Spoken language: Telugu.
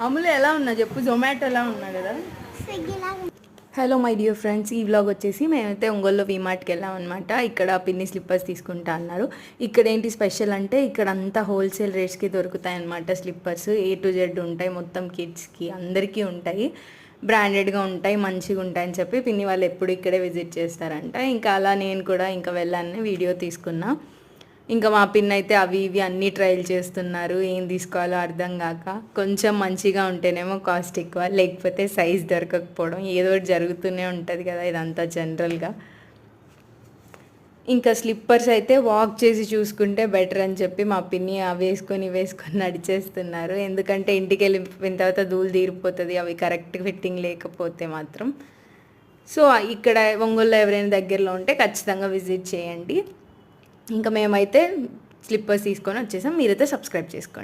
అమలు ఎలా ఉన్నా చెప్పు, జొమాటో ఎలా ఉన్నా కదా. హలో మై డియర్ ఫ్రెండ్స్, ఈ వ్లాగ్ వచ్చేసి మేమైతే ఒంగోలులో వీమార్ట్కి వెళ్ళాం అనమాట. ఇక్కడ పిన్ని స్లిప్పర్స్ తీసుకుంటా అన్నారు. ఇక్కడ ఏంటి స్పెషల్ అంటే ఇక్కడ అంతా హోల్సేల్ రేట్స్కి దొరుకుతాయి అనమాట. స్లిప్పర్స్ A to Z ఉంటాయి, మొత్తం కిడ్స్కి అందరికీ ఉంటాయి. బ్రాండెడ్గా ఉంటాయి, మంచిగా ఉంటాయని చెప్పి పిన్ని వాళ్ళు ఎప్పుడు ఇక్కడే విజిట్ చేస్తారంట. ఇంకా అలా నేను కూడా ఇంకా వెళ్ళాలని వీడియో తీసుకున్నా. ఇంకా మా పిన్ అయితే అవి ఇవి అన్నీ ట్రయల్ చేస్తున్నారు. ఏం తీసుకోవాలో అర్థం కాక, కొంచెం మంచిగా ఉంటేనేమో కాస్ట్ ఎక్కువ, లేకపోతే సైజ్ దొరకకపోవడం, ఏదో ఒకటి జరుగుతూనే ఉంటుంది కదా ఇదంతా జనరల్గా. ఇంకా స్లిప్పర్స్ అయితే వాక్ చేసి చూసుకుంటే బెటర్ అని చెప్పి మా పిన్ని అవి వేసుకొని నడిచేస్తున్నారు. ఎందుకంటే ఇంటికి వెళ్ళిపోయిన తర్వాత ధూళి తీరిపోతుంది అవి కరెక్ట్ ఫిట్టింగ్ లేకపోతే మాత్రం. సో ఇక్కడ ఒంగోలులో ఎవరైనా దగ్గరలో ఉంటే ఖచ్చితంగా విజిట్ చేయండి. ఇంకా మేమైతే స్లిప్పర్స్ తీసుకొని వచ్చేసాం. మీరైతే సబ్స్క్రైబ్ చేసుకోండి.